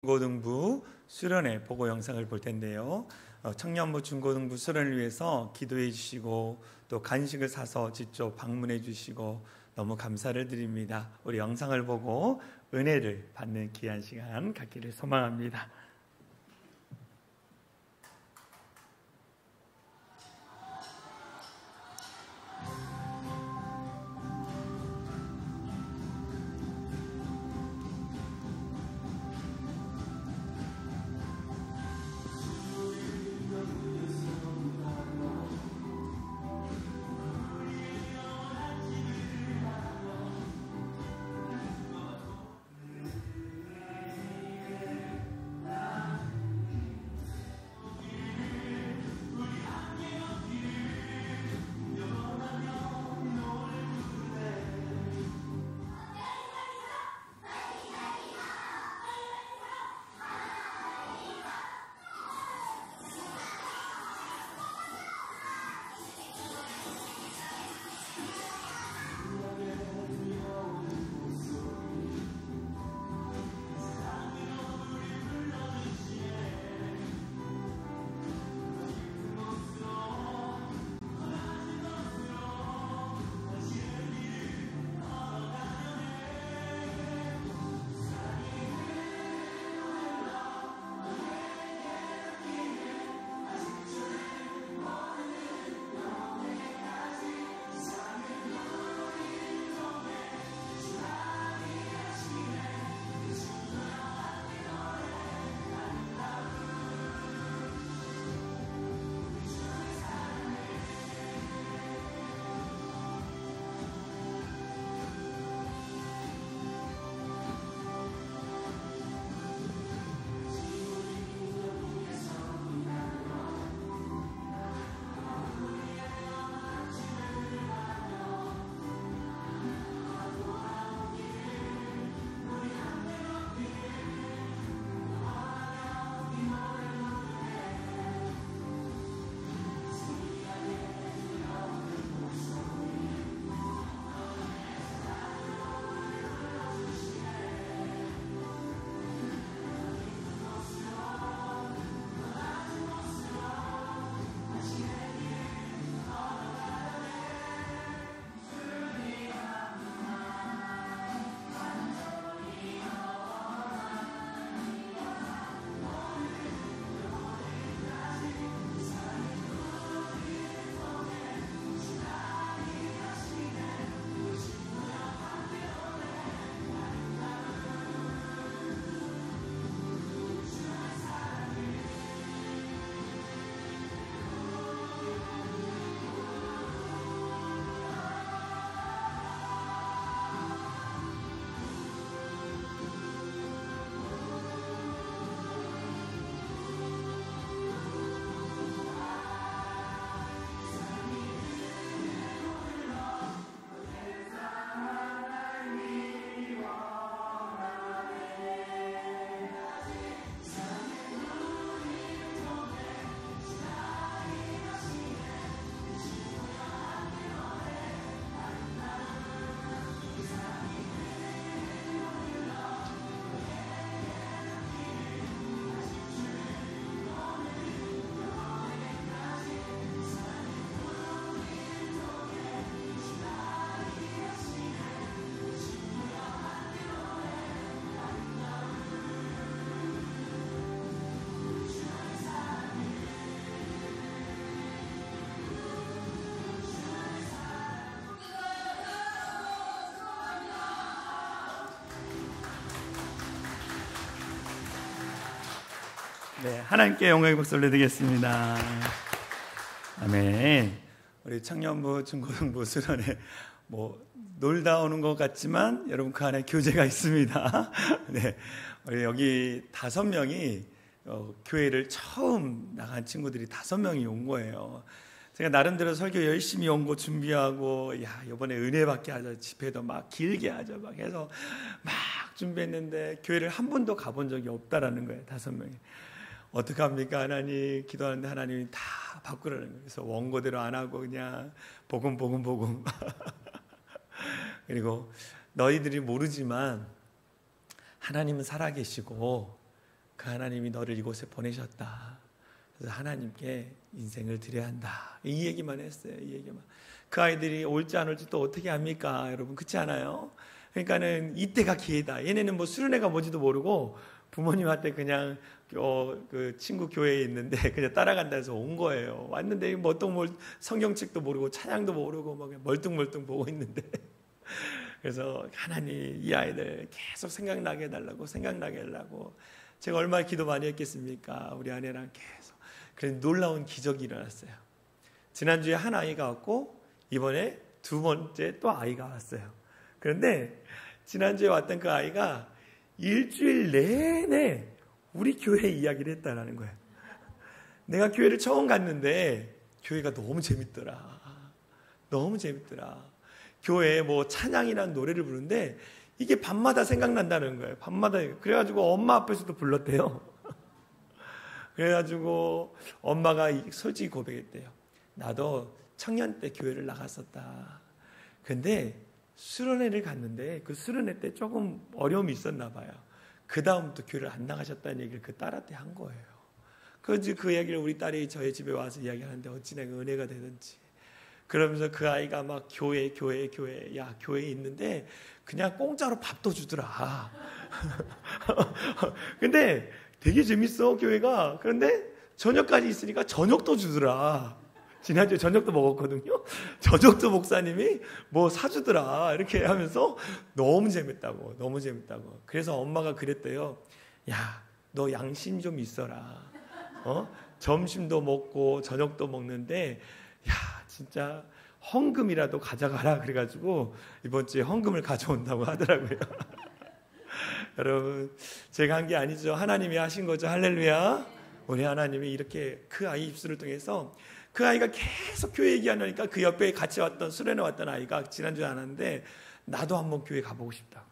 중고등부 수련회 보고 영상을 볼 텐데요. 청년부 중고등부 수련을 위해서 기도해 주시고 또 간식을 사서 직접 방문해 주시고 너무 감사를 드립니다. 우리 영상을 보고 은혜를 받는 귀한 시간 갖기를 소망합니다. 네, 하나님께 영광의 박수를 드리겠습니다. 아멘. 우리 청년부 중고등부 수련회 놀다 오는 것 같지만 여러분 그 안에 교제가 있습니다. 네, 우리 여기 5명이 교회를 처음 나간 친구들이 5명이 온 거예요. 제가 나름대로 설교 열심히 연고 준비하고 이번에 은혜 받게 하자, 집회도 막 길게 하자 막 해서 막 준비했는데 교회를 한 번도 가본 적이 없다라는 거예요. 5명이. 어떡합니까 하나님? 기도하는데 하나님이 다 바꾸라는 거예요. 그래서 원고대로 안 하고 그냥 복음 그리고 너희들이 모르지만 하나님은 살아계시고 그 하나님이 너를 이곳에 보내셨다. 그래서 하나님께 인생을 드려야 한다. 이 얘기만 했어요. 이 얘기만. 그 아이들이 올지 안 올지 또 어떻게 합니까? 여러분 그렇지 않아요? 그러니까는 이때가 기회다. 얘네는 뭐 수련회가 뭔지도 모르고 부모님한테 그냥 그 친구 교회에 있는데 그냥 따라간다 해서 온 거예요. 왔는데 뭐 또 뭐 성경책도 모르고 찬양도 모르고 막 멀뚱멀뚱 보고 있는데 그래서 하나님 이 아이들 계속 생각나게 해달라고 생각나게 하려고 제가 얼마나 기도 많이 했겠습니까? 우리 아내랑 계속. 그래서 놀라운 기적이 일어났어요. 지난주에 한 아이가 왔고 이번에 두 번째 또 아이가 왔어요. 그런데 지난주에 왔던 그 아이가 일주일 내내 우리 교회 이야기를 했다라는 거예요. 내가 교회를 처음 갔는데 교회가 너무 재밌더라. 너무 재밌더라. 교회에 뭐 찬양이라는 노래를 부르는데 이게 밤마다 생각난다는 거예요. 밤마다. 그래가지고 엄마 앞에서도 불렀대요. 그래가지고 엄마가 솔직히 고백했대요. 나도 청년 때 교회를 나갔었다. 근데 수련회를 갔는데 그 수련회 때 조금 어려움이 있었나 봐요. 그 다음부터 교회를 안 나가셨다는 얘기를 그 딸한테 한 거예요. 그 얘기를 우리 딸이 저희 집에 와서 이야기하는데 어찌 내가 은혜가 되든지. 그러면서 그 아이가 막 교회 야 교회에 있는데 그냥 공짜로 밥도 주더라. 근데 되게 재밌어 교회가. 그런데 저녁까지 있으니까 저녁도 주더라. 지난주에 저녁도 먹었거든요. 저녁도 목사님이 뭐 사주더라 이렇게 하면서 너무 재밌다고. 그래서 엄마가 그랬대요. 야, 너 양심 좀 있어라. 점심도 먹고 저녁도 먹는데 야 진짜 헌금이라도 가져가라. 그래가지고 이번 주에 헌금을 가져온다고 하더라고요. 여러분 제가 한 게 아니죠. 하나님이 하신 거죠. 할렐루야. 우리 하나님이 이렇게 그 아이 입술을 통해서 그 아이가 계속 교회 얘기하니까 그 옆에 같이 왔던 수련회 왔던 아이가 지난주에 안 왔는데 나도 한번 교회 가보고 싶다고.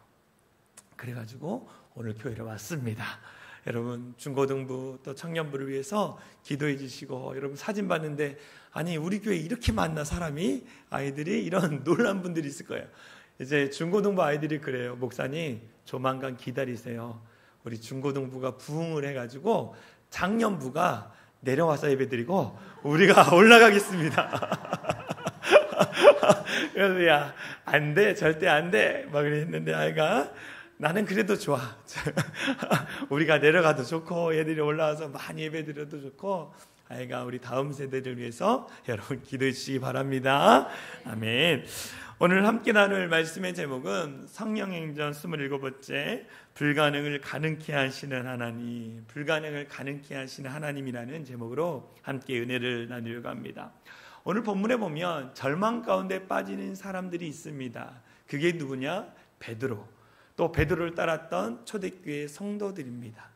그래가지고 오늘 교회를 왔습니다. 여러분 중고등부 또 청년부를 위해서 기도해 주시고 여러분 사진 봤는데 아니 우리 교회 이렇게 많나 사람이 아이들이 이런 놀란 분들이 있을 거예요. 이제 중고등부 아이들이 그래요. 목사님 조만간 기다리세요. 우리 중고등부가 부흥을 해가지고 작년부가 내려와서 예배드리고 우리가 올라가겠습니다. 그래서 야 안 돼 절대 안 돼 막 그랬는데 아이가 나는 그래도 좋아. 우리가 내려가도 좋고 애들이 올라와서 많이 예배드려도 좋고 아이가 우리 다음 세대를 위해서 여러분 기도해 주시기 바랍니다. 아멘. 오늘 함께 나눌 말씀의 제목은 성령행전 27번째 불가능을 가능케 하시는 하나님, 불가능을 가능케 하시는 하나님이라는 제목으로 함께 은혜를 나누려고 합니다. 오늘 본문에 보면 절망 가운데 빠지는 사람들이 있습니다. 그게 누구냐? 베드로, 또 베드로를 따랐던 초대교회 성도들입니다.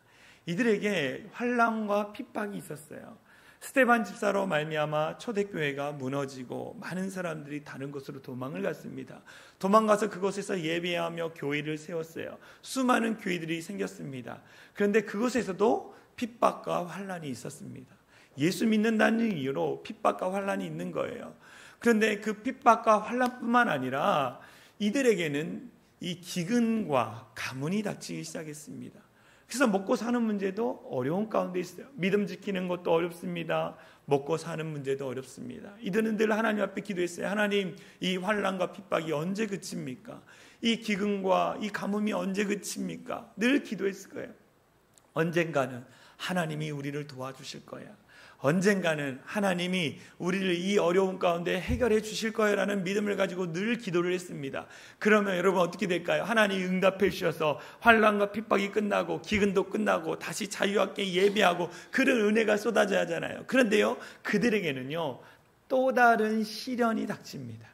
이들에게 환난과 핍박이 있었어요. 스데반 집사로 말미암아 초대교회가 무너지고 많은 사람들이 다른 곳으로 도망을 갔습니다. 도망가서 그곳에서 예배하며 교회를 세웠어요. 수많은 교회들이 생겼습니다. 그런데 그곳에서도 핍박과 환난이 있었습니다. 예수 믿는다는 이유로 핍박과 환난이 있는 거예요. 그런데 그 핍박과 환난뿐만 아니라 이들에게는 이 기근과 가뭄이 닥치기 시작했습니다. 그래서 먹고 사는 문제도 어려운 가운데 있어요. 믿음 지키는 것도 어렵습니다. 먹고 사는 문제도 어렵습니다. 이들은 늘 하나님 앞에 기도했어요. 하나님, 이 환난과 핍박이 언제 그칩니까? 이 기근과 이 가뭄이 언제 그칩니까? 늘 기도했을 거예요. 언젠가는 하나님이 우리를 도와주실 거야. 언젠가는 하나님이 우리를 이 어려운 가운데 해결해 주실 거라는 믿음을 가지고 늘 기도를 했습니다. 그러면 여러분 어떻게 될까요? 하나님이 응답해 주셔서 환난과 핍박이 끝나고 기근도 끝나고 다시 자유롭게 예배하고 그런 은혜가 쏟아져야 하잖아요. 그런데요, 그들에게는요 또 다른 시련이 닥칩니다.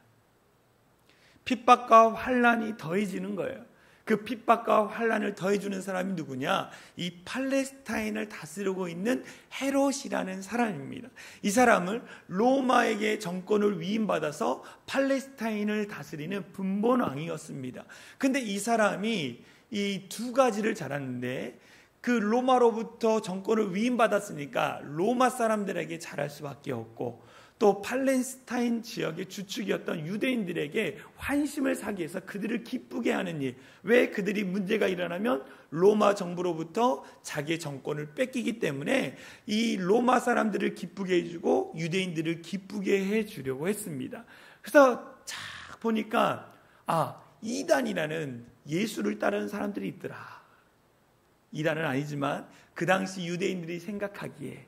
핍박과 환난이 더해지는 거예요. 그 핍박과 환난을 더해주는 사람이 누구냐? 이 팔레스타인을 다스리고 있는 헤롯이라는 사람입니다. 이 사람은 로마에게 정권을 위임받아서 팔레스타인을 다스리는 분본왕이었습니다. 근데 이 사람이 이 두 가지를 잘하는데 그 로마로부터 정권을 위임받았으니까 로마 사람들에게 잘할 수밖에 없고 또 팔레스타인 지역의 주축이었던 유대인들에게 환심을 사기 위해서 그들을 기쁘게 하는 일. 왜 그들이 문제가 일어나면 로마 정부로부터 자기의 정권을 뺏기기 때문에 이 로마 사람들을 기쁘게 해주고 유대인들을 기쁘게 해주려고 했습니다. 그래서 쫙 보니까 이단이라는 예수를 따르는 사람들이 있더라. 이단은 아니지만 그 당시 유대인들이 생각하기에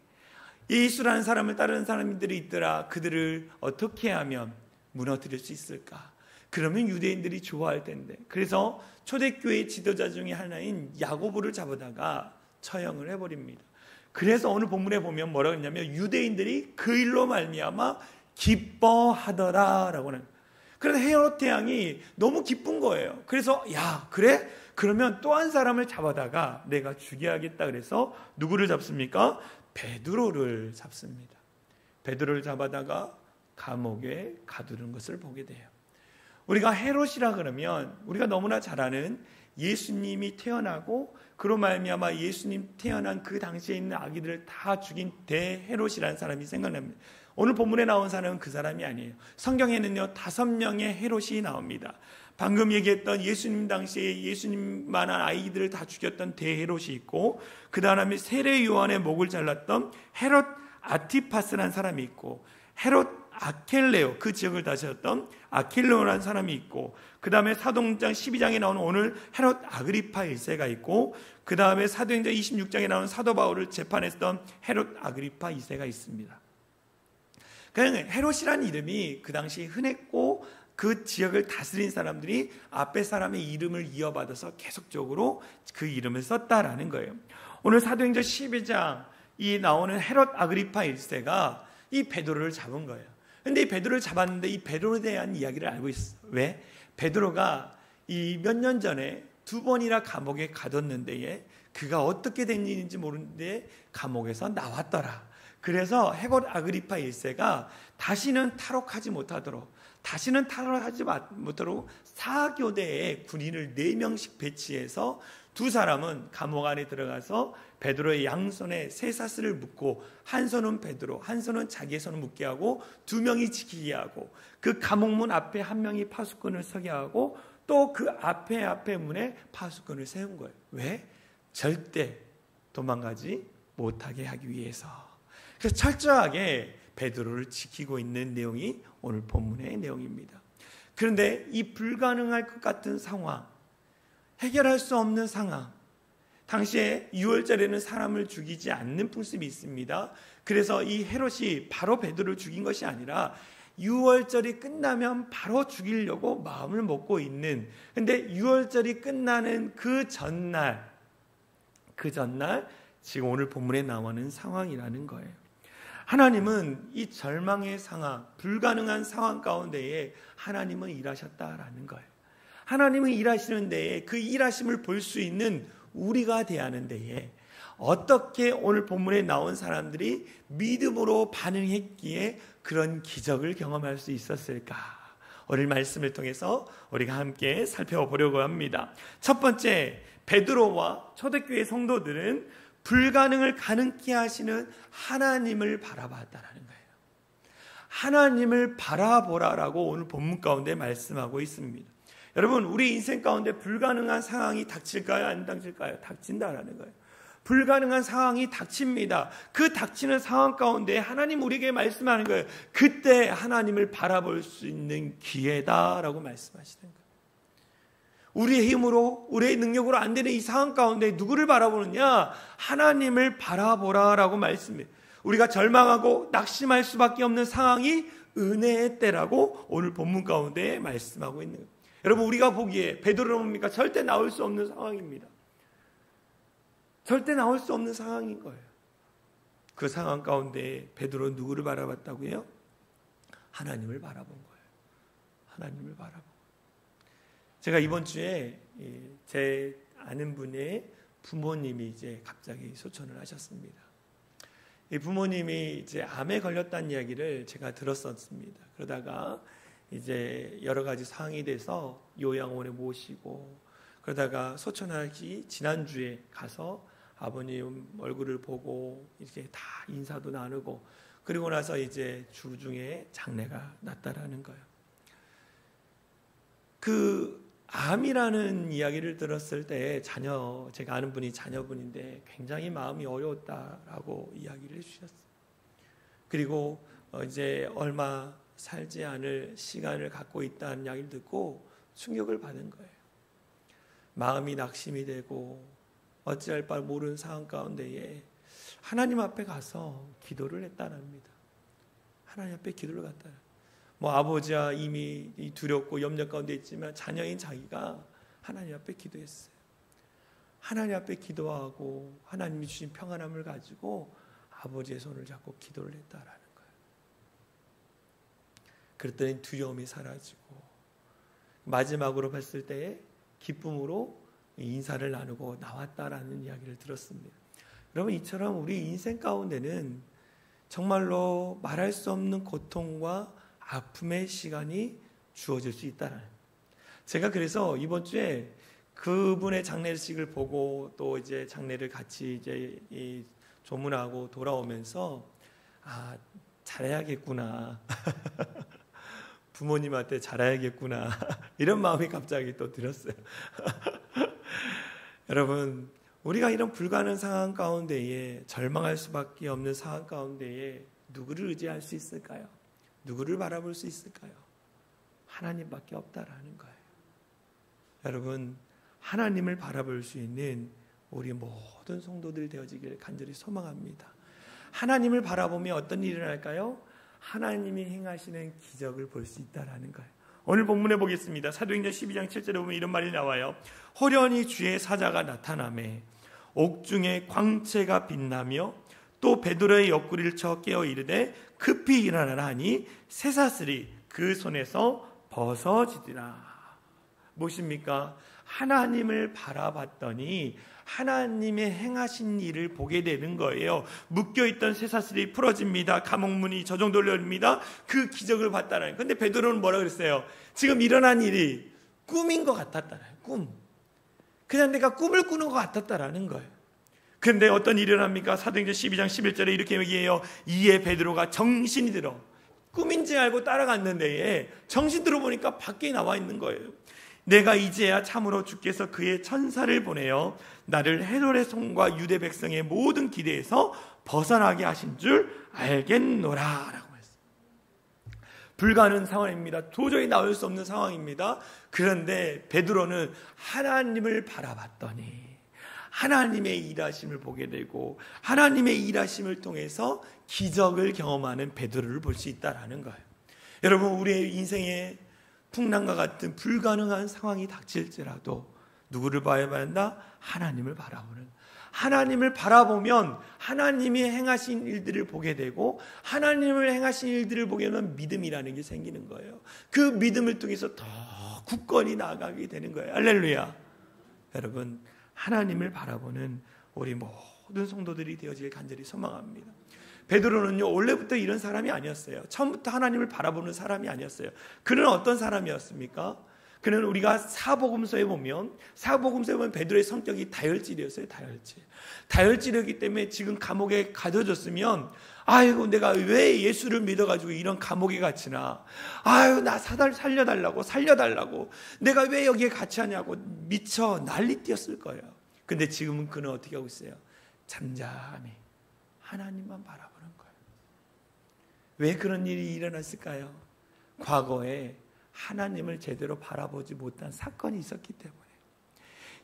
예수라는 사람을 따르는 사람들이 있더라. 그들을 어떻게 하면 무너뜨릴 수 있을까? 그러면 유대인들이 좋아할 텐데. 그래서 초대교회 지도자 중에 하나인 야고보를 잡아다가 처형을 해버립니다. 그래서 오늘 본문에 보면 뭐라고 했냐면 유대인들이 그 일로 말미암아 기뻐하더라라고 하는. 그래서 헤롯 왕이 너무 기쁜 거예요. 그래서 그래? 그러면 또 한 사람을 잡아다가 내가 죽여야겠다. 그래서 누구를 잡습니까? 베드로를 잡습니다. 베드로를 잡아다가 감옥에 가두는 것을 보게 돼요. 우리가 헤롯이라 그러면 우리가 너무나 잘 아는 예수님이 태어나고 그로 말미암아 예수님 태어난 그 당시에 있는 아기들을 다 죽인 대헤롯이라는 사람이 생각납니다. 오늘 본문에 나온 사람은 그 사람이 아니에요. 성경에는요 5명의 헤롯이 나옵니다. 방금 얘기했던 예수님 당시에 예수님만한 아이들을 다 죽였던 대헤롯이 있고, 그 다음에 세례 요한의 목을 잘랐던 헤롯 아티파스라는 사람이 있고, 헤롯 아켈레오, 그 지역을 다스렸던 아킬레오라는 사람이 있고, 그 다음에 사도행전 12장에 나오는 오늘 헤롯 아그리파 1세가 있고, 그 다음에 사도행전 26장에 나오는 사도 바울을 재판했던 헤롯 아그리파 2세가 있습니다. 그냥 헤롯이라는 이름이 그 당시 흔했고 그 지역을 다스린 사람들이 앞에 사람의 이름을 이어받아서 계속적으로 그 이름을 썼다라는 거예요. 오늘 사도행전 12장이 나오는 헤롯 아그리파 1세가 이 베드로를 잡은 거예요. 근데 이 베드로를 잡았는데 이 베드로에 대한 이야기를 알고 있어. 왜? 베드로가 이 몇 년 전에 2번이나 감옥에 가뒀는데 그가 어떻게 된 일인지 모르는데 감옥에서 나왔더라. 그래서 헤롯 아그리파 1세가 다시는 탈옥하지 못하도록 사교대에 군인을 4명씩 배치해서 두 사람은 감옥 안에 들어가서 베드로의 양손에 쇠사슬을 묶고 한 손은 베드로, 한 손은 자기의 손을 묶게 하고 2명이 지키게 하고 그 감옥문 앞에 한 명이 파수꾼을 서게 하고 또 그 앞에 문에 파수꾼을 세운 거예요. 왜? 절대 도망가지 못하게 하기 위해서. 그래서 철저하게 베드로를 지키고 있는 내용이 오늘 본문의 내용입니다. 그런데 이 불가능할 것 같은 상황, 해결할 수 없는 상황, 당시에 6월절에는 사람을 죽이지 않는 풍습이 있습니다. 그래서 이 헤롯이 바로 베드로를 죽인 것이 아니라 6월절이 끝나면 바로 죽이려고 마음을 먹고 있는, 근데 6월절이 끝나는 그 전날 지금 오늘 본문에 나오는 상황이라는 거예요. 하나님은 이 절망의 상황, 불가능한 상황 가운데에 하나님은 일하셨다라는 거예요. 하나님은 일하시는 데에 그 일하심을 볼 수 있는 우리가 대하는 데에 어떻게 오늘 본문에 나온 사람들이 믿음으로 반응했기에 그런 기적을 경험할 수 있었을까? 오늘 말씀을 통해서 우리가 함께 살펴보려고 합니다. 첫 번째, 베드로와 초대교회 성도들은 불가능을 가능케 하시는 하나님을 바라봤다라는 거예요. 하나님을 바라보라라고 오늘 본문 가운데 말씀하고 있습니다. 여러분, 우리 인생 가운데 불가능한 상황이 닥칠까요? 안 닥칠까요? 닥친다라는 거예요. 불가능한 상황이 닥칩니다. 그 닥치는 상황 가운데 하나님 우리에게 말씀하는 거예요. 그때 하나님을 바라볼 수 있는 기회다라고 말씀하시는 거예요. 우리의 힘으로, 우리의 능력으로 안 되는 이 상황 가운데 누구를 바라보느냐? 하나님을 바라보라라고 말씀해요. 우리가 절망하고 낙심할 수밖에 없는 상황이 은혜의 때라고 오늘 본문 가운데 말씀하고 있는 거예요. 여러분, 우리가 보기에 베드로는 뭡니까? 절대 나올 수 없는 상황입니다. 절대 나올 수 없는 상황인 거예요. 그 상황 가운데 베드로는 누구를 바라봤다고요? 하나님을 바라본 거예요. 하나님을 바라본. 제가 이번 주에 제 아는 분의 부모님이 이제 갑자기 소천을 하셨습니다. 이 부모님이 이제 암에 걸렸다는 이야기를 제가 들었었습니다. 그러다가 이제 여러 가지 상황이 돼서 요양원에 모시고 그러다가 소천하기 지난주에 가서 아버님 얼굴을 보고 이제 다 인사도 나누고, 그리고 나서 이제 주중에 장례가 났다라는 거예요. 그 암이라는 이야기를 들었을 때 제가 아는 분이 자녀분인데 굉장히 마음이 어려웠다라고 이야기를 해주셨어요. 그리고 이제 얼마 살지 않을 시간을 갖고 있다는 이야기를 듣고 충격을 받은 거예요. 마음이 낙심이 되고 어찌할 바 모르는 상황 가운데에 하나님 앞에 가서 기도를 했다랍니다. 하나님 앞에 기도를 갔다. 아버지야 이미 두렵고 염려 가운데 있지만 자녀인 자기가 하나님 앞에 기도했어요. 하나님 앞에 기도하고 하나님이 주신 평안함을 가지고 아버지의 손을 잡고 기도를 했다라는 거예요. 그랬더니 두려움이 사라지고 마지막으로 봤을 때에 기쁨으로 인사를 나누고 나왔다라는 이야기를 들었습니다. 여러분, 이처럼 우리 인생 가운데는 정말로 말할 수 없는 고통과 아픔의 시간이 주어질 수 있다는. 제가 그래서 이번 주에 그분의 장례식을 보고 또 이제 장례를 같이 이제 조문하고 돌아오면서 잘해야겠구나. 부모님한테 잘해야겠구나. 이런 마음이 갑자기 또 들었어요. 여러분, 우리가 이런 불가능한 상황 가운데에 절망할 수밖에 없는 상황 가운데에 누구를 의지할 수 있을까요? 누구를 바라볼 수 있을까요? 하나님밖에 없다라는 거예요. 여러분, 하나님을 바라볼 수 있는 우리 모든 성도들 되어지기를 간절히 소망합니다. 하나님을 바라보며 어떤 일이 일어날까요? 하나님이 행하시는 기적을 볼 수 있다라는 거예요. 오늘 본문에 보겠습니다. 사도행전 12장 7절에 보면 이런 말이 나와요. 호련히 주의 사자가 나타나매 옥중에 광채가 빛나며 또 베드로의 옆구리를 쳐 깨어 이르되 급히 일어나라 하니 쇠사슬이 그 손에서 벗어지더라. 무엇입니까? 하나님을 바라봤더니 하나님의 행하신 일을 보게 되는 거예요. 묶여있던 쇠사슬이 풀어집니다. 감옥문이 저 정도로 열립니다. 그 기적을 봤다는. 근데 베드로는 뭐라 그랬어요? 지금 일어난 일이 꿈인 것 같았다는. 꿈. 그냥 내가 꿈을 꾸는 것 같았다라는 거예요. 그런데 어떤 일이 일어납니까? 사도행전 12장 11절에 이렇게 얘기해요. 이에 베드로가 정신이 들어. 꿈인지 알고 따라갔는데 정신 들어보니까 밖에 나와 있는 거예요. 내가 이제야 참으로 주께서 그의 천사를 보내어 나를 헤롯의 손과 유대 백성의 모든 기대에서 벗어나게 하신 줄 알겠노라 라고 했어요. 불가능한 상황입니다. 도저히 나올 수 없는 상황입니다. 그런데 베드로는 하나님을 바라봤더니 하나님의 일하심을 보게 되고 하나님의 일하심을 통해서 기적을 경험하는 베드로를 볼 수 있다는 거예요. 여러분, 우리의 인생에 풍랑과 같은 불가능한 상황이 닥칠지라도 누구를 봐야 한다? 하나님을 바라보는. 하나님을 바라보면 하나님이 행하신 일들을 보게 되고 하나님을 행하신 일들을 보게 되면 믿음이라는 게 생기는 거예요. 그 믿음을 통해서 더 굳건히 나아가게 되는 거예요. 할렐루야. 여러분, 하나님을 바라보는 우리 모든 성도들이 되어지길 간절히 소망합니다. 베드로는요, 원래부터 이런 사람이 아니었어요. 처음부터 하나님을 바라보는 사람이 아니었어요. 그는 어떤 사람이었습니까? 그는 우리가 사복음서에 보면 베드로의 성격이 다혈질이었어요. 다혈질이었기 때문에 지금 감옥에 가둬졌으면 아이고 내가 왜 예수를 믿어가지고 이런 감옥에 갇히나, 아유 나 살려달라고 내가 왜 여기에 갇히냐고 미쳐 난리 뛰었을 거예요. 근데 지금은 그는 어떻게 하고 있어요? 잠잠히 하나님만 바라보는 거예요. 왜 그런 일이 일어났을까요? 과거에 하나님을 제대로 바라보지 못한 사건이 있었기 때문에.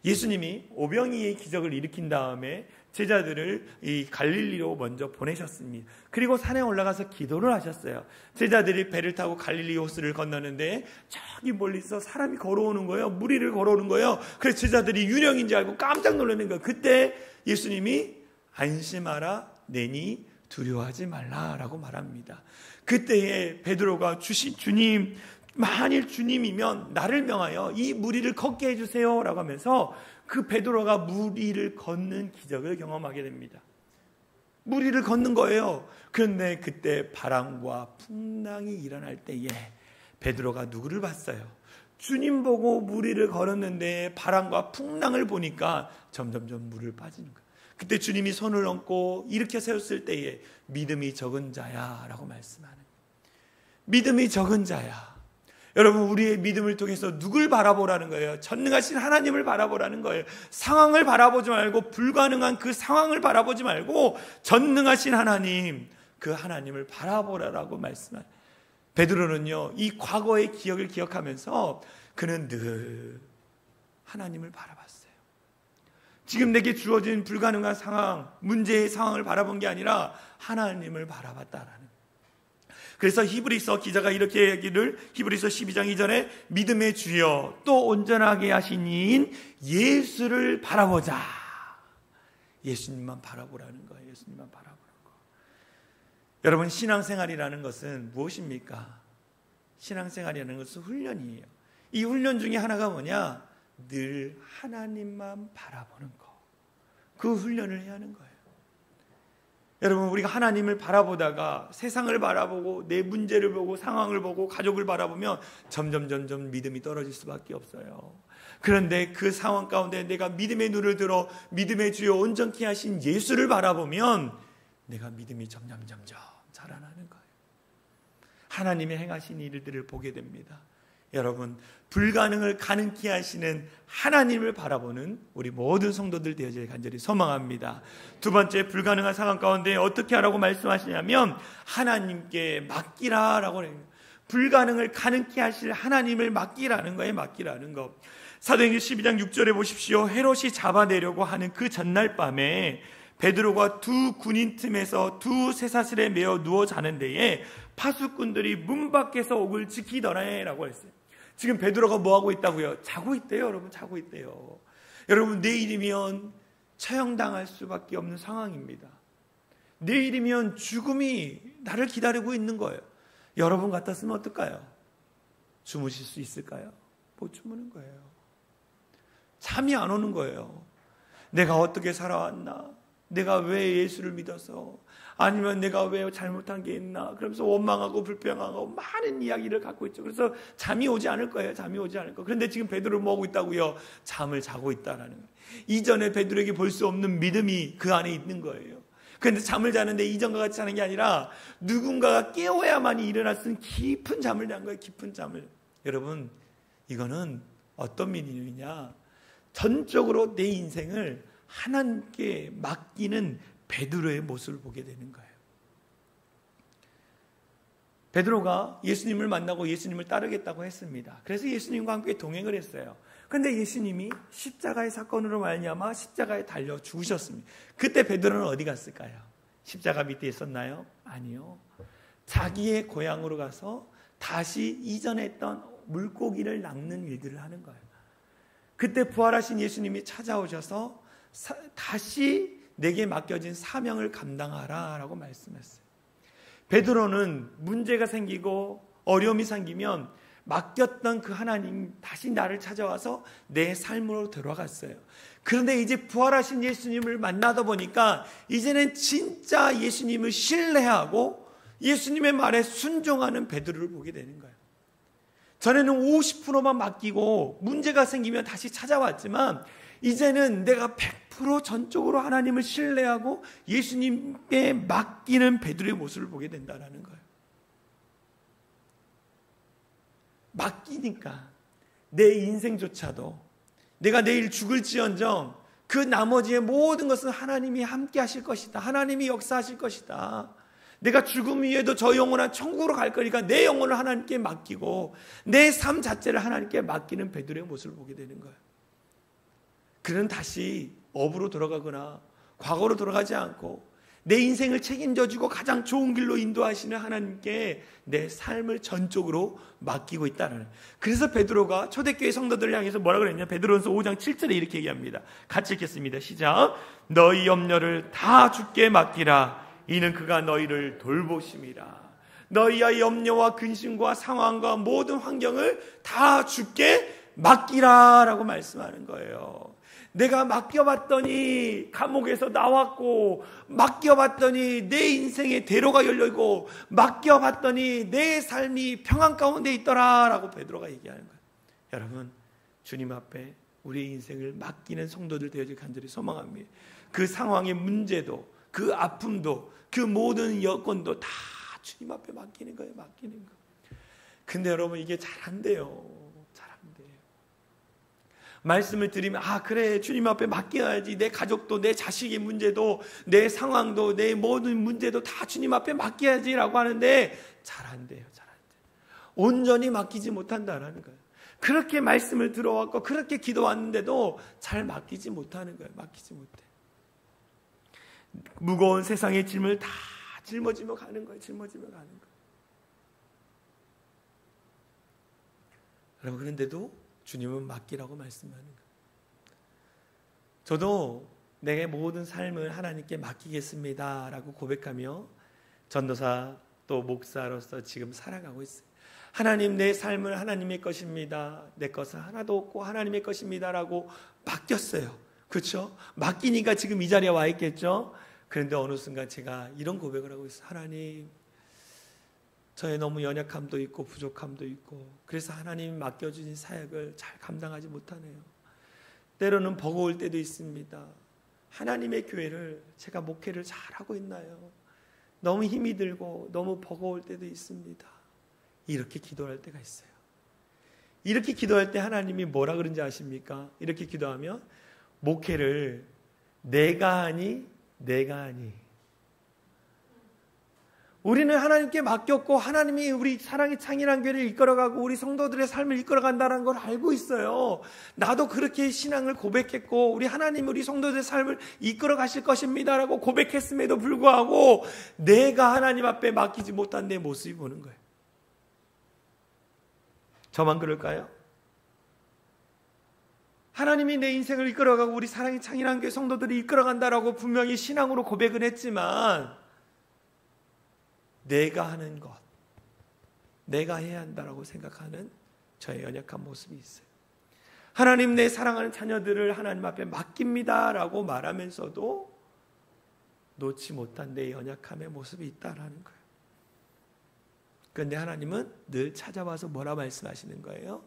예수님이 오병이의 기적을 일으킨 다음에 제자들을 이 갈릴리로 먼저 보내셨습니다. 그리고 산에 올라가서 기도를 하셨어요. 제자들이 배를 타고 갈릴리 호수를 건너는데 저기 멀리서 사람이 걸어오는 거예요. 무리를 걸어오는 거예요. 그래서 제자들이 유령인 줄 알고 깜짝 놀라는 거예요. 그때 예수님이 안심하라 내니 두려워하지 말라라고 말합니다. 그때에 베드로가 주님, 만일 주님이면 나를 명하여 이 무리를 걷게 해주세요 라고 하면서 그 베드로가 무리를 걷는 기적을 경험하게 됩니다. 무리를 걷는 거예요. 그런데 그때 바람과 풍랑이 일어날 때에 베드로가 누구를 봤어요? 주님 보고 무리를 걸었는데 바람과 풍랑을 보니까 점점점 물을 빠지는 거예요. 그때 주님이 손을 얹고 일으켜 세웠을 때에 믿음이 적은 자야 라고 말씀하는, 믿음이 적은 자야. 여러분, 우리의 믿음을 통해서 누굴 바라보라는 거예요? 전능하신 하나님을 바라보라는 거예요. 상황을 바라보지 말고, 불가능한 그 상황을 바라보지 말고 전능하신 하나님, 그 하나님을 바라보라라고 말씀하는. 베드로는요, 이 과거의 기억을 기억하면서 그는 늘 하나님을 바라봤어요. 지금 내게 주어진 불가능한 상황, 문제의 상황을 바라본 게 아니라 하나님을 바라봤다라는. 그래서 히브리서 기자가 이렇게 얘기를, 히브리서 12장 2절에 믿음의 주여 또 온전하게 하신 이인 예수를 바라보자. 예수님만 바라보라는 거예요. 예수님만 바라보라는 거. 여러분, 신앙생활이라는 것은 무엇입니까? 신앙생활이라는 것은 훈련이에요. 이 훈련 중에 하나가 뭐냐? 늘 하나님만 바라보는 거. 그 훈련을 해야 하는 거예요. 여러분, 우리가 하나님을 바라보다가 세상을 바라보고 내 문제를 보고 상황을 보고 가족을 바라보면 점점 믿음이 떨어질 수밖에 없어요. 그런데 그 상황 가운데 내가 믿음의 눈을 들어 믿음의 주여 온전케 하신 예수를 바라보면 내가 믿음이 점점 자라나는 거예요. 하나님의 행하신 일들을 보게 됩니다. 여러분, 불가능을 가능케 하시는 하나님을 바라보는 우리 모든 성도들 되어질 간절히 소망합니다. 두 번째, 불가능한 상황 가운데 어떻게 하라고 말씀하시냐면 하나님께 맡기라라고 해요. 불가능을 가능케 하실 하나님을 맡기라는 거예요. 맡기라는 거. 사도행전 12장 6절에 보십시오. 헤롯이 잡아내려고 하는 그 전날 밤에 베드로가 두 군인 틈에서 두 쇠사슬에 매어 누워 자는 데에 파수꾼들이 문 밖에서 옥을 지키더라라고 했어요. 지금 베드로가 뭐 하고 있다고요? 자고 있대요, 여러분. 자고 있대요. 여러분, 내일이면 처형당할 수밖에 없는 상황입니다. 내일이면 죽음이 나를 기다리고 있는 거예요. 여러분 같았으면 어떨까요? 주무실 수 있을까요? 못 주무는 거예요. 잠이 안 오는 거예요. 내가 어떻게 살아왔나? 내가 왜 예수를 믿어서? 아니면 내가 왜 잘못한 게 있나? 그러면서 원망하고 불평하고 많은 이야기를 갖고 있죠. 그래서 잠이 오지 않을 거예요. 잠이 오지 않을 거예요. 그런데 지금 베드로는 뭐 하고 있다고요? 잠을 자고 있다라는 거예요. 이전에 베드로에게 볼 수 없는 믿음이 그 안에 있는 거예요. 그런데 잠을 자는데 이전과 같이 자는 게 아니라 누군가가 깨워야만이 일어날 수 있는 깊은 잠을 잔 거예요. 깊은 잠을. 여러분, 이거는 어떤 믿음이냐? 전적으로 내 인생을 하나님께 맡기는 베드로의 모습을 보게 되는 거예요. 베드로가 예수님을 만나고 예수님을 따르겠다고 했습니다. 그래서 예수님과 함께 동행을 했어요. 그런데 예수님이 십자가의 사건으로 말미암아 십자가에 달려 죽으셨습니다. 그때 베드로는 어디 갔을까요? 십자가 밑에 있었나요? 아니요. 자기의 고향으로 가서 다시 이전에 했던 물고기를 낚는 일들을 하는 거예요. 그때 부활하신 예수님이 찾아오셔서 다시 내게 맡겨진 사명을 감당하라 라고 말씀했어요. 베드로는 문제가 생기고 어려움이 생기면 맡겼던 그 하나님 다시 나를 찾아와서 내 삶으로 들어갔어요. 그런데 이제 부활하신 예수님을 만나다 보니까 이제는 진짜 예수님을 신뢰하고 예수님의 말에 순종하는 베드로를 보게 되는 거예요. 전에는 50%만 맡기고 문제가 생기면 다시 찾아왔지만 이제는 내가 100% 전적으로 하나님을 신뢰하고 예수님께 맡기는 베드로의 모습을 보게 된다는 거예요. 맡기니까 내 인생조차도 내가 내일 죽을지언정 그 나머지의 모든 것은 하나님이 함께 하실 것이다. 하나님이 역사하실 것이다. 내가 죽음 위에도 저 영혼은 천국으로 갈 거니까 내 영혼을 하나님께 맡기고 내 삶 자체를 하나님께 맡기는 베드로의 모습을 보게 되는 거예요. 그는 다시 업으로 돌아가거나 과거로 돌아가지 않고 내 인생을 책임져주고 가장 좋은 길로 인도하시는 하나님께 내 삶을 전적으로 맡기고 있다는. 그래서 베드로가 초대교회 성도들을 향해서 뭐라 그랬냐? 베드로전서 5장 7절에 이렇게 얘기합니다. 같이 읽겠습니다. 시작. 너희 염려를 다 주께 맡기라. 이는 그가 너희를 돌보심이라. 너희의 염려와 근심과 상황과 모든 환경을 다 주께 맡기라 라고 말씀하는 거예요. 내가 맡겨봤더니 감옥에서 나왔고, 맡겨봤더니 내 인생의 대로가 열리고, 맡겨봤더니 내 삶이 평안 가운데 있더라 라고 베드로가 얘기하는 거예요. 여러분, 주님 앞에 우리의 인생을 맡기는 성도들 되어질 간절히 소망합니다. 그 상황의 문제도, 그 아픔도, 그 모든 여건도 다 주님 앞에 맡기는 거예요. 맡기는 거. 근데 여러분 이게 잘 안 돼요. 잘 안 돼요. 말씀을 드리면 그래 주님 앞에 맡겨야지. 내 가족도, 내 자식의 문제도, 내 상황도, 내 모든 문제도 다 주님 앞에 맡겨야지 라고 하는데 잘 안 돼요. 잘 안 돼요. 온전히 맡기지 못한다라는 거예요. 그렇게 말씀을 들어왔고 그렇게 기도왔는데도 잘 맡기지 못하는 거예요. 맡기지 못해. 무거운 세상의 짐을 다 짊어지며 가는 거예요. 짊어지며 가는 거예요. 여러분 그런데도 주님은 맡기라고 말씀하는 거예요. 저도 내 모든 삶을 하나님께 맡기겠습니다 라고 고백하며 전도사 또 목사로서 지금 살아가고 있어요. 하나님 내 삶은 하나님의 것입니다. 내 것은 하나도 없고 하나님의 것입니다 라고 맡겼어요. 그렇죠? 맡기니까 지금 이 자리에 와 있겠죠? 그런데 어느 순간 제가 이런 고백을 하고 있어요. 하나님, 저의 너무 연약함도 있고 부족함도 있고 그래서 하나님 맡겨주신 사역을 잘 감당하지 못하네요. 때로는 버거울 때도 있습니다. 하나님의 교회를 제가 목회를 잘하고 있나요? 너무 힘이 들고 너무 버거울 때도 있습니다. 이렇게 기도할 때가 있어요. 이렇게 기도할 때 하나님이 뭐라 그런지 아십니까? 이렇게 기도하면 목회를 내가 하니 우리는 하나님께 맡겼고 하나님이 우리 사랑의 창일한 교회를 이끌어가고 우리 성도들의 삶을 이끌어간다는 걸 알고 있어요. 나도 그렇게 신앙을 고백했고 우리 하나님 우리 성도들의 삶을 이끌어가실 것입니다 라고 고백했음에도 불구하고 내가 하나님 앞에 맡기지 못한 내 모습이 보는 거예요. 저만 그럴까요? 하나님이 내 인생을 이끌어가고 우리 사랑의 창일한 교회 성도들이 이끌어간다라고 분명히 신앙으로 고백은 했지만 내가 하는 것, 내가 해야 한다라고 생각하는 저의 연약한 모습이 있어요. 하나님 내 사랑하는 자녀들을 하나님 앞에 맡깁니다라고 말하면서도 놓지 못한 내 연약함의 모습이 있다라는 거예요. 그런데 하나님은 늘 찾아와서 뭐라 말씀하시는 거예요?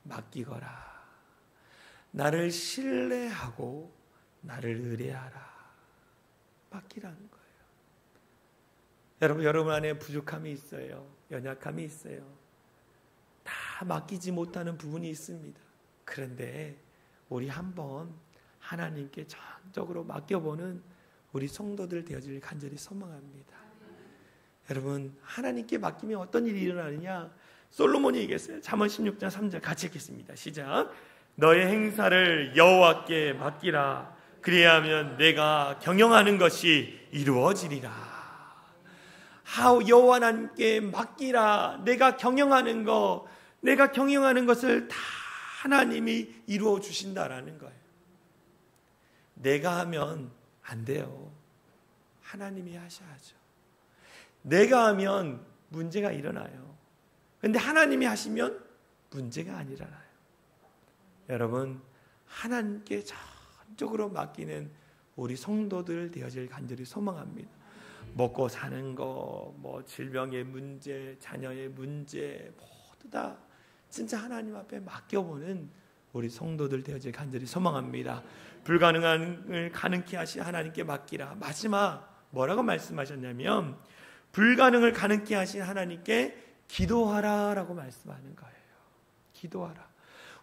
맡기거라. 나를 신뢰하고 나를 의뢰하라. 맡기라는 거예요. 여러분 안에 부족함이 있어요. 연약함이 있어요. 다 맡기지 못하는 부분이 있습니다. 그런데 우리 한번 하나님께 전적으로 맡겨보는 우리 성도들 되어질 간절히 소망합니다. 여러분 하나님께 맡기면 어떤 일이 일어나느냐? 솔로몬이 얘기했어요. 잠언 16장 3절 같이 읽겠습니다. 시작. 너의 행사를 여호와께 맡기라. 그리하면 내가 경영하는 것이 이루어지리라. 여호와 하나님께 맡기라. 내가 경영하는 것을 다 하나님이 이루어 주신다라는 거예요. 내가 하면 안 돼요. 하나님이 하셔야죠. 내가 하면 문제가 일어나요. 그런데 하나님이 하시면 문제가 안 일어나요. 여러분 하나님께 전적으로 맡기는 우리 성도들 되어질 간절히 소망합니다. 먹고 사는 거, 질병의 문제, 자녀의 문제 모두 다 진짜 하나님 앞에 맡겨보는 우리 성도들 되어질 간절히 소망합니다. 불가능한을 가능케 하신 하나님께 맡기라. 마지막 뭐라고 말씀하셨냐면 불가능을 가능케 하신 하나님께 기도하라라고 말씀하는 거예요. 기도하라.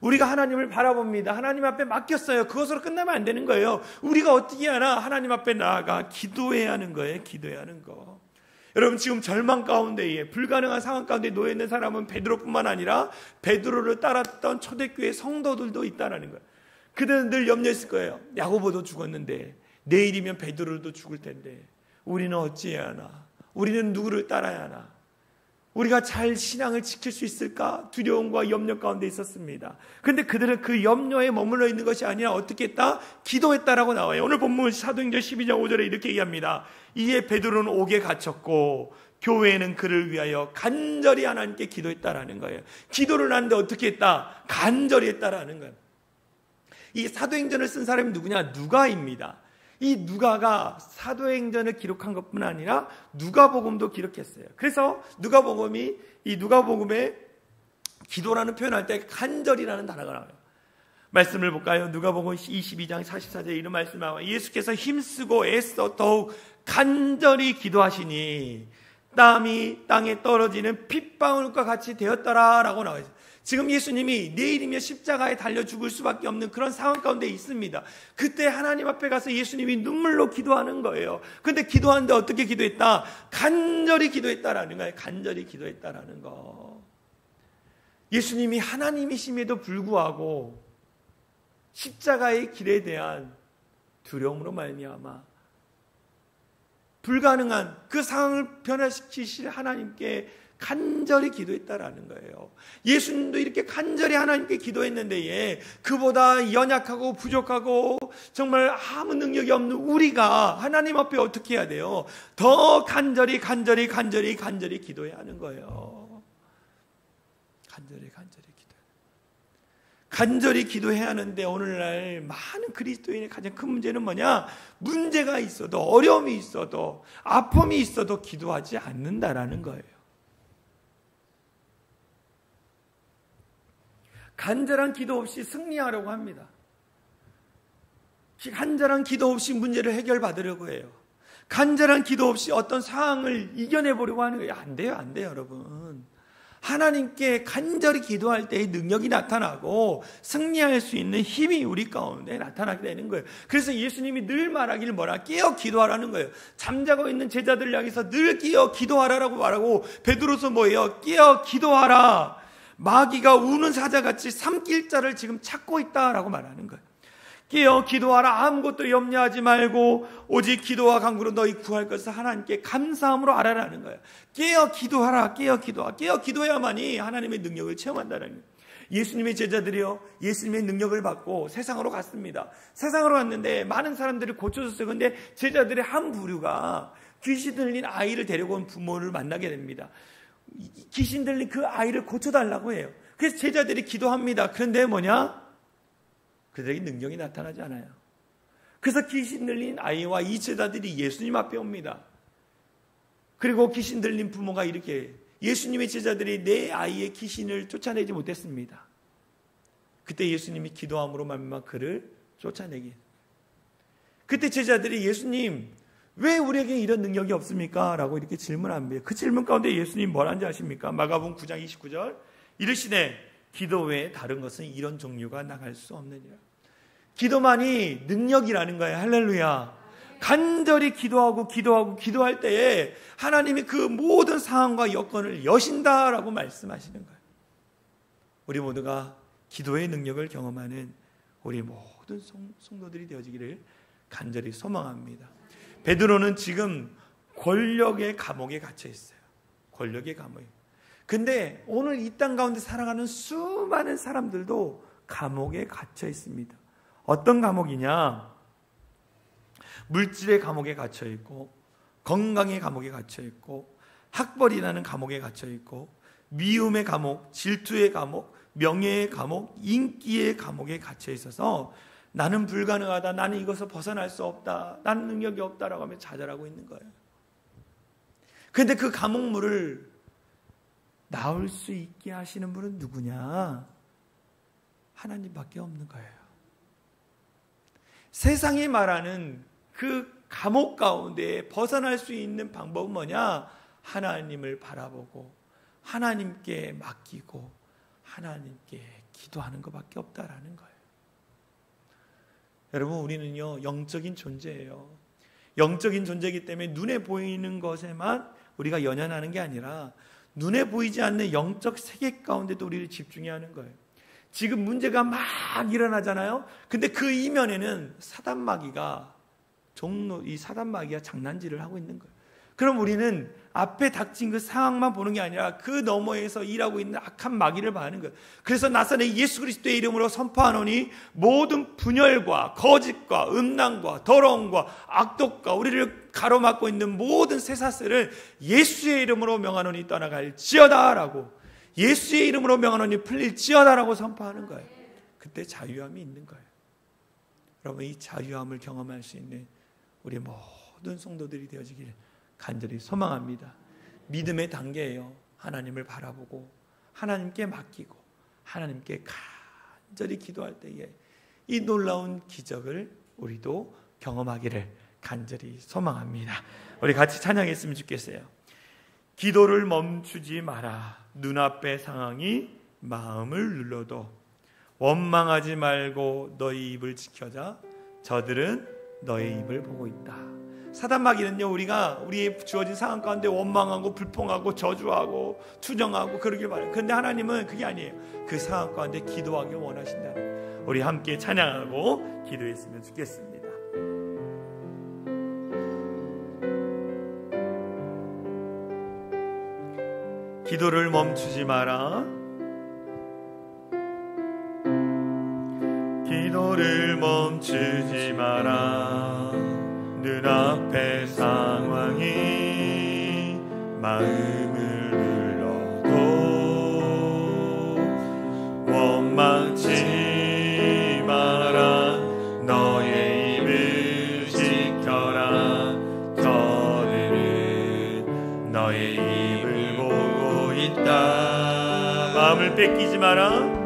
우리가 하나님을 바라봅니다. 하나님 앞에 맡겼어요. 그것으로 끝나면 안 되는 거예요. 우리가 어떻게 하나 하나님 앞에 나아가 기도해야 하는 거예요. 기도해야 하는 거. 여러분 지금 절망 가운데에 불가능한 상황 가운데 놓여 있는 사람은 베드로뿐만 아니라 베드로를 따랐던 초대교회 성도들도 있다라는 거예요. 그들은 늘 염려했을 거예요. 야고보도 죽었는데 내일이면 베드로도 죽을 텐데 우리는 어찌해야 하나? 우리는 누구를 따라야 하나? 우리가 잘 신앙을 지킬 수 있을까? 두려움과 염려 가운데 있었습니다. 그런데 그들은 그 염려에 머물러 있는 것이 아니라 어떻게 했다? 기도했다라고 나와요. 오늘 본문 사도행전 12장 5절에 이렇게 얘기합니다. 이에 베드로는 옥에 갇혔고 교회는 그를 위하여 간절히 하나님께 기도했다라는 거예요. 기도를 하는데 어떻게 했다? 간절히 했다라는 거예요. 이 사도행전을 쓴 사람이 누구냐? 누가입니다. 이 누가가 사도행전을 기록한 것뿐 아니라 누가복음도 기록했어요. 그래서 누가복음에 기도라는 표현할 때 간절이라는 단어가 나와요. 말씀을 볼까요? 누가복음 22장 44절에 이런 말씀을 하고, 예수께서 힘쓰고 애써 더욱 간절히 기도하시니 땀이 땅에 떨어지는 핏방울과 같이 되었더라 라고 나와 있어요. 지금 예수님이 내일이면 십자가에 달려 죽을 수밖에 없는 그런 상황 가운데 있습니다. 그때 하나님 앞에 가서 예수님이 눈물로 기도하는 거예요. 근데 기도하는데 어떻게 기도했다? 간절히 기도했다라는 거예요. 간절히 기도했다라는 거. 예수님이 하나님이심에도 불구하고 십자가의 길에 대한 두려움으로 말미암아 불가능한 그 상황을 변화시키실 하나님께 간절히 기도했다라는 거예요. 예수님도 이렇게 간절히 하나님께 기도했는데 그보다 연약하고 부족하고 정말 아무 능력이 없는 우리가 하나님 앞에 어떻게 해야 돼요? 더 간절히 기도해야 하는 거예요. 간절히 기도해야 하는데 오늘날 많은 그리스도인의 가장 큰 문제는 뭐냐? 문제가 있어도, 어려움이 있어도, 아픔이 있어도 기도하지 않는다라는 거예요. 간절한 기도 없이 승리하려고 합니다. 간절한 기도 없이 문제를 해결받으려고 해요. 간절한 기도 없이 어떤 상황을 이겨내보려고 하는 거예요. 안 돼요, 여러분. 하나님께 간절히 기도할 때의 능력이 나타나고 승리할 수 있는 힘이 우리 가운데 나타나게 되는 거예요. 그래서 예수님이 늘 말하기를 뭐라? 깨어 기도하라는 거예요. 잠자고 있는 제자들을 향해서 늘 깨어 기도하라라고 말하고, 베드로서 뭐예요? 깨어 기도하라. 마귀가 우는 사자같이 삼킬 자를 지금 찾고 있다라고 말하는 거예요. 깨어 기도하라. 아무것도 염려하지 말고 오직 기도와 간구로 너희 구할 것을 하나님께 감사함으로 알아라는 거예요. 깨어 기도하라. 깨어 기도해야만이 하나님의 능력을 체험한다는 거예요. 예수님의 제자들이요, 예수님의 능력을 받고 세상으로 갔습니다. 세상으로 갔는데 많은 사람들이 고쳐졌어요. 그런데 제자들의 한 부류가 귀신 들린 아이를 데리고 온 부모를 만나게 됩니다. 귀신 들린 그 아이를 고쳐달라고 해요. 그래서 제자들이 기도합니다. 그런데 뭐냐? 그들에게 능력이 나타나지 않아요. 그래서 귀신 들린 아이와 이 제자들이 예수님 앞에 옵니다. 그리고 귀신 들린 부모가 이렇게, 예수님의 제자들이 내 아이의 귀신을 쫓아내지 못했습니다. 그때 예수님이 기도함으로 말미암아 그를 쫓아내기. 그때 제자들이 예수님, 왜 우리에게 이런 능력이 없습니까? 라고 이렇게 질문합니다. 그 질문 가운데 예수님 뭐라는지 아십니까? 마가복음 9장 29절 이르시되 기도 외에 다른 것은 이런 종류가 나갈 수 없느니라. 기도만이 능력이라는 거예요. 할렐루야. 간절히 기도할 때에 하나님이 그 모든 상황과 여건을 여신다라고 말씀하시는 거예요. 우리 모두가 기도의 능력을 경험하는 우리 모든 성도들이 되어지기를 간절히 소망합니다. 베드로는 지금 권력의 감옥에 갇혀 있어요. 권력의 감옥에. 근데 오늘 이 땅 가운데 살아가는 수많은 사람들도 감옥에 갇혀 있습니다. 어떤 감옥이냐? 물질의 감옥에 갇혀 있고, 건강의 감옥에 갇혀 있고, 학벌이라는 감옥에 갇혀 있고, 미움의 감옥, 질투의 감옥, 명예의 감옥, 인기의 감옥에 갇혀 있어서 나는 불가능하다, 나는 이것을 벗어날 수 없다, 나는 능력이 없다라고 하며 좌절하고 있는 거예요. 그런데 그 감옥물을 나올 수 있게 하시는 분은 누구냐? 하나님밖에 없는 거예요. 세상이 말하는 그 감옥 가운데 벗어날 수 있는 방법은 뭐냐? 하나님을 바라보고 하나님께 맡기고 하나님께 기도하는 것밖에 없다라는 거예요. 여러분, 우리는요 영적인 존재예요. 영적인 존재이기 때문에 눈에 보이는 것에만 우리가 연연하는 게 아니라 눈에 보이지 않는 영적 세계 가운데도 우리를 집중해야 하는 거예요. 지금 문제가 막 일어나잖아요. 근데 그 이면에는 사단마귀가 이 사단마귀가 장난질을 하고 있는 거예요. 그럼 우리는 앞에 닥친 그 상황만 보는 게 아니라 그 너머에서 일하고 있는 악한 마귀를 봐하는 거예요. 그래서 나사렛 예수 그리스도의 이름으로 선포하노니 모든 분열과 거짓과 음란과 더러움과 악독과 우리를 가로막고 있는 모든 쇠사슬을 예수의 이름으로 명하노니 떠나갈지어다라고, 예수의 이름으로 명하노니 풀릴지어다라고 선포하는 거예요. 그때 자유함이 있는 거예요. 여러분, 이 자유함을 경험할 수 있는 우리 모든 성도들이 되어지기를 간절히 소망합니다. 믿음의 단계예요. 하나님을 바라보고 하나님께 맡기고 하나님께 간절히 기도할 때에 이 놀라운 기적을 우리도 경험하기를 간절히 소망합니다. 우리 같이 찬양했으면 좋겠어요. 기도를 멈추지 마라. 눈앞의 상황이 마음을 눌러도 원망하지 말고 너희 입을 지켜자. 저들은 너의 입을 보고 있다. 사단 마귀는요, 우리가 우리의 주어진 상황 가운데 원망하고 불평하고 저주하고 투정하고 그러길 바라요. 그런데 하나님은 그게 아니에요. 그 상황 가운데 기도하기 원하신다. 우리 함께 찬양하고 기도했으면 좋겠습니다. 기도를 멈추지 마라. 기도를 멈추지 마라. 눈앞의 상황이 마음을 눌러도 원망치 마라. 너의 입을 지켜라. 저들은 너의 입을 보고 있다. 마음을 뺏기지 마라.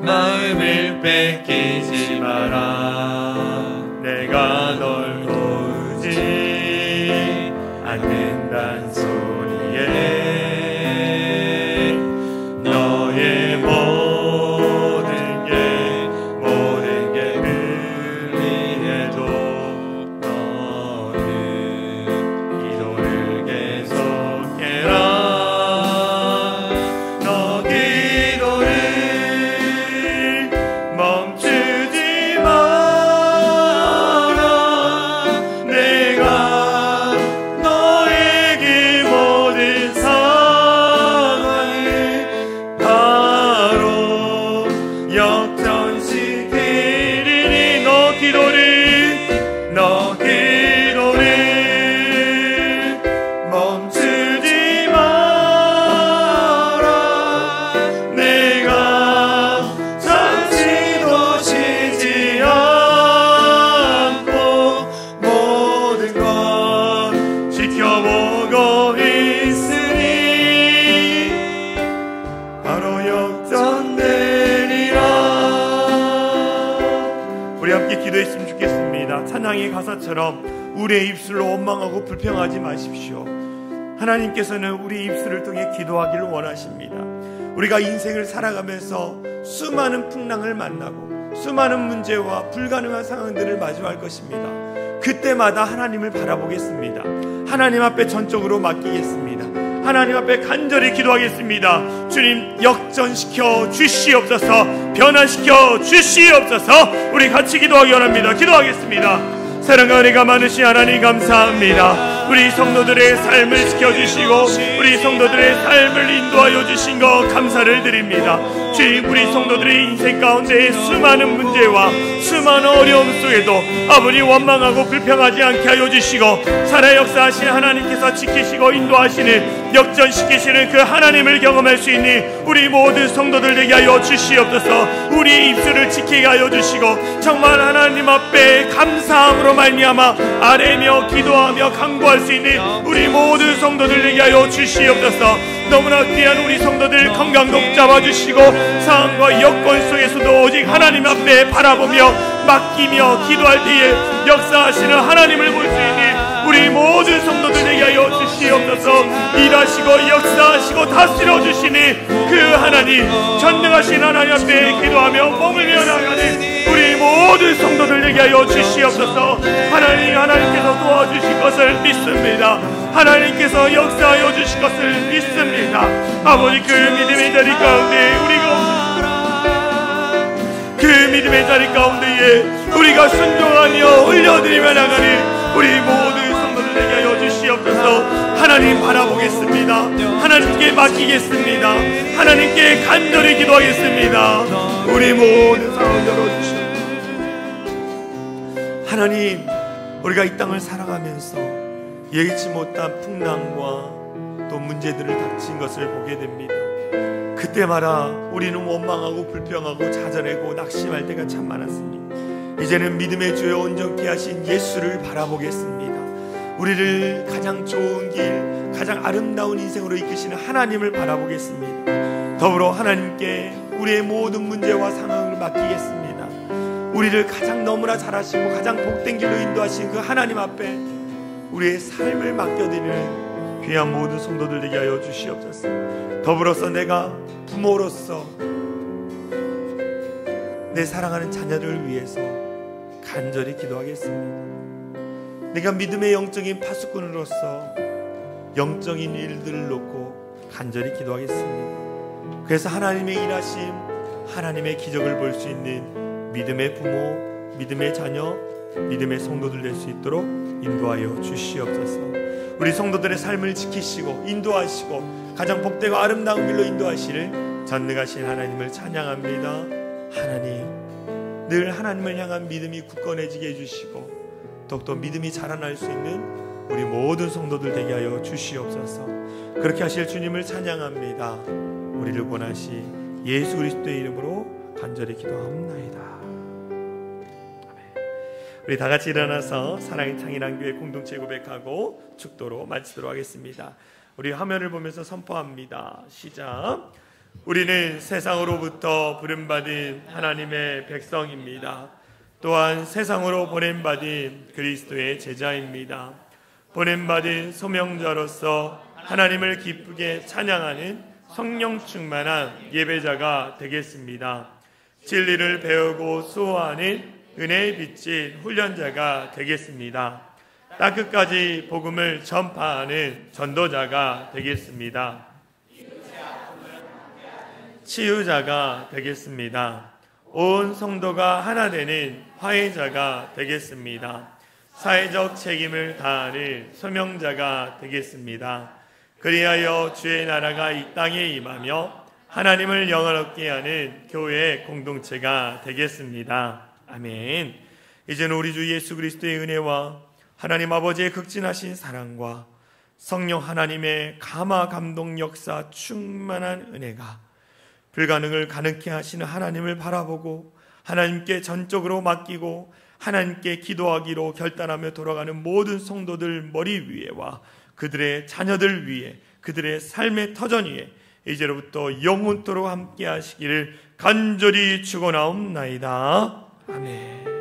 마음을 뺏기지 마라. 내가 널 도우지 않는단 소리에 너의 모든 게 불리해도 너는 기도를 계속해라. 너 기도를 멈추지 마. 찬양의 가사처럼 우리의 입술로 원망하고 불평하지 마십시오. 하나님께서는 우리 입술을 통해 기도하기를 원하십니다. 우리가 인생을 살아가면서 수많은 풍랑을 만나고 수많은 문제와 불가능한 상황들을 마주할 것입니다. 그때마다 하나님을 바라보겠습니다. 하나님 앞에 전적으로 맡기겠습니다. 하나님 앞에 간절히 기도하겠습니다. 주님, 역전시켜 주시옵소서. 변화시켜 주시옵소서. 우리 같이 기도하기 원합니다. 기도하겠습니다. 사랑과 은혜가 많으신 하나님 감사합니다. 우리 성도들의 삶을 지켜주시고 우리 성도들의 삶을 인도하여 주신 것 감사를 드립니다. 주님, 우리 성도들의 인생 가운데 수많은 문제와 수많은 어려움 속에도 아버지 원망하고 불평하지 않게 하여 주시고 살아 역사하신 하나님께서 지키시고 인도하시는 역전시키시는 그 하나님을 경험할 수 있는 우리 모든 성도들 되게 하여 주시옵소서. 우리 입술을 지키게 하여 주시고 정말 하나님 앞에 감사함으로 말미암아 아뢰며 기도하며 간구할 수 있는 우리 모든 성도들 되게 하여 주시옵소서. 너무나 귀한 우리 성도들 건강도 잡아주시고 상황과 여건 속에서도 오직 하나님 앞에 바라보며 맡기며 기도할 때에 역사하시는 하나님을 볼 수 있는 우리 모든 성도들 되게 하여 주시옵소서. 일하시고 역사하시고 다스려 주시는 그 하나님, 전능하신 하나님 앞에 기도하며 머물며 나가는 우리 모든 성도들 되게 하여 주시옵소서. 하나님께서 도와주실 것을 믿습니다. 하나님께서 역사하여 주실 것을 믿습니다. 아버지, 그 믿음의 자리 가운데 그 믿음의 자리 가운데에 우리가 순종하며 올려드리며 나가는 우리 모든 성도들에게 하여 주시옵소서. 하나님 바라보겠습니다. 하나님께 맡기겠습니다. 하나님께 간절히 기도하겠습니다. 우리 모든 상황 열어주시옵소서. 하나님, 우리가 이 땅을 살아가면서 예기치 못한 풍랑과 또 문제들을 닥친 것을 보게 됩니다. 그때마다 우리는 원망하고 불평하고 자절하고 낙심할 때가 참 많았습니다. 이제는 믿음의 주여 온전케 하신 예수를 바라보겠습니다. 우리를 가장 좋은 길, 가장 아름다운 인생으로 이끄시는 하나님을 바라보겠습니다. 더불어 하나님께 우리의 모든 문제와 상황을 맡기겠습니다. 우리를 가장 너무나 잘하시고 가장 복된 길로 인도하신 그 하나님 앞에 우리의 삶을 맡겨드리는 귀한 모든 성도들 되게 하여 주시옵소서. 더불어서 내가 부모로서 내 사랑하는 자녀를 위해서 간절히 기도하겠습니다. 내가 믿음의 영적인 파수꾼으로서 영적인 일들을 놓고 간절히 기도하겠습니다. 그래서 하나님의 일하심, 하나님의 기적을 볼 수 있는 믿음의 부모, 믿음의 자녀, 믿음의 성도들 될 수 있도록 인도하여 주시옵소서. 우리 성도들의 삶을 지키시고 인도하시고 가장 복되고 아름다운 길로 인도하시를 전능하신 하나님을 찬양합니다. 하나님, 늘 하나님을 향한 믿음이 굳건해지게 해주시고 더욱더 믿음이 자라날 수 있는 우리 모든 성도들 되게 하여 주시옵소서. 그렇게 하실 주님을 찬양합니다. 우리를 권하시 예수 그리스도의 이름으로 간절히 기도합나이다. 아멘. 우리 다 같이 일어나서 사랑의 창이란 교회 공동체 고백하고 축도로 마치도록 하겠습니다. 우리 화면을 보면서 선포합니다. 시작. 우리는 세상으로부터 부름받은 하나님의 백성입니다. 또한 세상으로 보냄받은 그리스도의 제자입니다. 보냄받은 소명자로서 하나님을 기쁘게 찬양하는 성령 충만한 예배자가 되겠습니다. 진리를 배우고 수호하는 은혜의 빛인 훈련자가 되겠습니다. 땅끝까지 복음을 전파하는 전도자가 되겠습니다. 치유자가 되겠습니다. 온 성도가 하나 되는 화해자가 되겠습니다. 사회적 책임을 다하는 소명자가 되겠습니다. 그리하여 주의 나라가 이 땅에 임하며 하나님을 영화롭게 하는 교회의 공동체가 되겠습니다. 아멘. 이제는 우리 주 예수 그리스도의 은혜와 하나님 아버지의 극진하신 사랑과 성령 하나님의 감화 감동 역사 충만한 은혜가 불가능을 가능케 하시는 하나님을 바라보고 하나님께 전적으로 맡기고 하나님께 기도하기로 결단하며 돌아가는 모든 성도들 머리 위에와 그들의 자녀들 위에 그들의 삶의 터전 위에 이제로부터 영원토록 함께 하시기를 간절히 축원하옵나이다. 아멘.